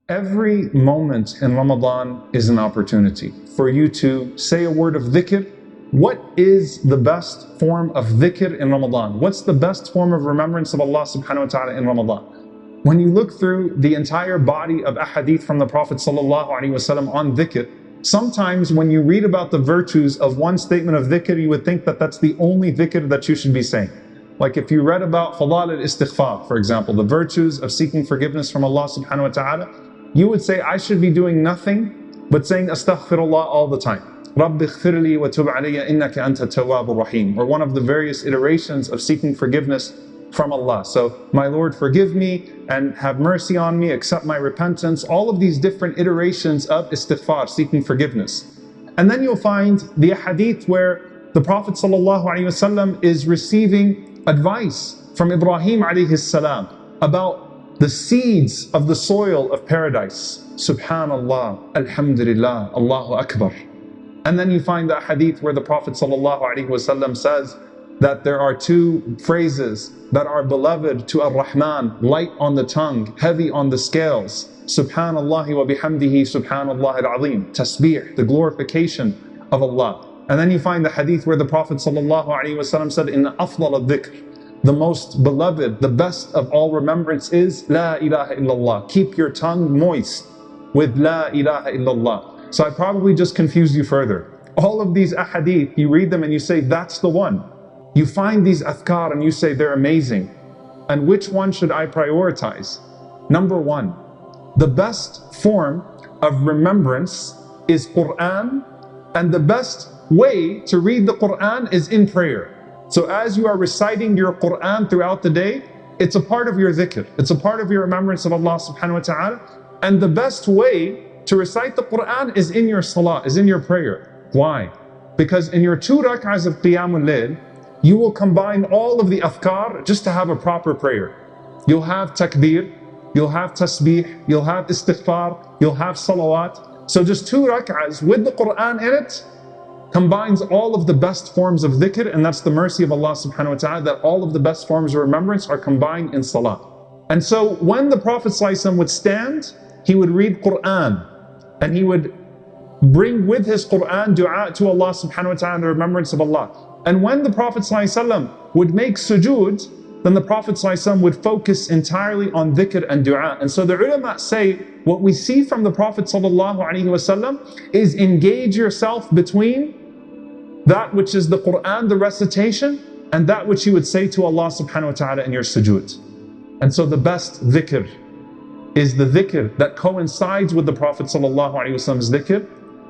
Every moment in Ramadan is an opportunity for you to say a word of dhikr. What is the best form of dhikr in Ramadan? What's the best form of remembrance of Allah subhanahu wa ta'ala in Ramadan? When you look through the entire body of ahadith from the Prophet sallallahu alaihi wasallam on dhikr, sometimes when you read about the virtues of one statement of dhikr, you would think that that's the only dhikr that you should be saying. Like if you read about fadal al-istighfar, for example, the virtues of seeking forgiveness from Allah subhanahu wa ta'ala, you would say, I should be doing nothing but saying astaghfirullah all the time. Rabbi ighfirli wa tub alayya innaka anta tawwabur rahim. Or one of the various iterations of seeking forgiveness from Allah. So, my Lord, forgive me and have mercy on me, accept my repentance. All of these different iterations of istighfar, seeking forgiveness. And then you'll find the hadith where the Prophet ﷺ is receiving advice from Ibrahim alayhi salam about the seeds of the soil of paradise. Subhanallah, Alhamdulillah, Allahu Akbar. And then you find that hadith where the Prophet ﷺ says that there are two phrases that are beloved to Ar-Rahman, light on the tongue, heavy on the scales. Subhanallah wa bihamdihi, Subhanallah al-Azim. Tasbih, the glorification of Allah. And then you find the hadith where the Prophet ﷺ said, in afdal al-dhikr, the most beloved, the best of all remembrance is La ilaha illallah. Keep your tongue moist with La ilaha illallah. So I probably just confused you further. All of these ahadith, you read them and you say, that's the one. You find these adhkar and you say, they're amazing. And which one should I prioritize? Number one, the best form of remembrance is Quran, and the best way to read the Quran is in prayer. So as you are reciting your Quran throughout the day, it's a part of your dhikr. It's a part of your remembrance of Allah subhanahu wa ta'ala. And the best way to recite the Quran is in your salah, is in your prayer. Why? Because in your 2 rak'ahs of Qiyamul Layl, you will combine all of the adhkar just to have a proper prayer. You'll have takbir, you'll have tasbih, you'll have istighfar, you'll have salawat. So just 2 rak'ahs with the Quran in it combines all of the best forms of dhikr, and that's the mercy of Allah subhanahu wa ta'ala, that all of the best forms of remembrance are combined in salah. And so when the Prophet ﷺ would stand, he would read Quran, and he would bring with his Quran dua to Allah subhanahu wa ta'ala, the remembrance of Allah. And when the Prophet ﷺ would make sujood, then the Prophet ﷺ would focus entirely on dhikr and dua. And so the ulama say, what we see from the Prophet ﷺ is engage yourself between that which is the Quran, the recitation, and that which you would say to Allah subhanahu wa ta'ala in your sujood. And so the best dhikr is the dhikr that coincides with the Prophet ﷺ's dhikr,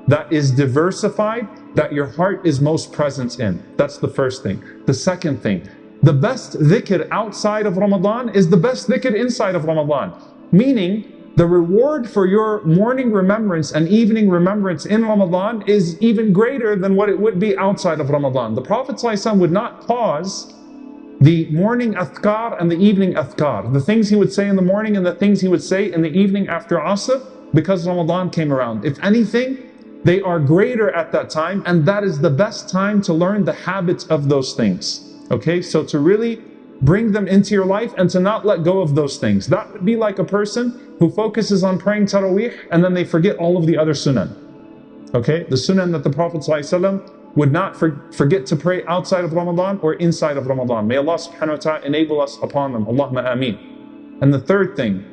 that is diversified, that your heart is most present in. That's the first thing. The second thing, the best dhikr outside of Ramadan is the best dhikr inside of Ramadan. Meaning, the reward for your morning remembrance and evening remembrance in Ramadan is even greater than what it would be outside of Ramadan. The Prophet ﷺ would not pause the morning adhkar and the evening adhkar, the things he would say in the morning and the things he would say in the evening after Asr, because Ramadan came around. If anything, they are greater at that time, and that is the best time to learn the habits of those things. Okay, so to really bring them into your life and to not let go of those things. That would be like a person who focuses on praying Taraweeh and then they forget all of the other sunan. Okay, the sunan that the Prophet ﷺ would not forget to pray outside of Ramadan or inside of Ramadan. May Allah subhanahu wa ta'ala enable us upon them. Allahumma ameen. And the third thing,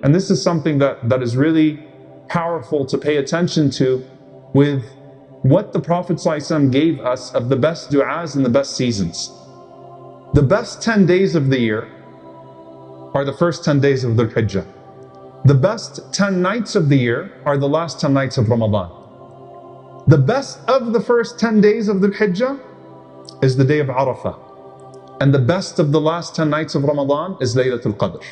and this is something that is really powerful to pay attention to, with what the Prophet ﷺ gave us of the best du'as in the best seasons. The best 10 days of the year are the first 10 days of Dhul Hijjah. The best 10 nights of the year are the last 10 nights of Ramadan. The best of the first 10 days of Dhul Hijjah is the day of Arafah. And the best of the last 10 nights of Ramadan is Laylatul Qadr.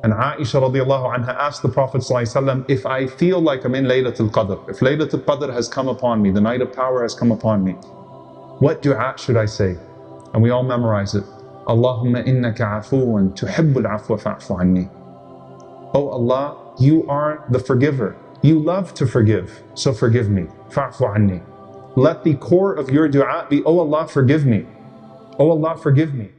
And Aisha radiallahu anha asked the Prophet ﷺ, if I feel like I'm in Laylatul Qadr, if Laylatul Qadr has come upon me, the night of power has come upon me, what dua should I say? And we all memorize it. Allahumma innaka afuwan tuhibbul afwa fa'fu anni. Oh Allah, you are the forgiver. You love to forgive, so forgive me. Fa'fu anni. Let the core of your dua be, oh Allah, forgive me. Oh Allah, forgive me.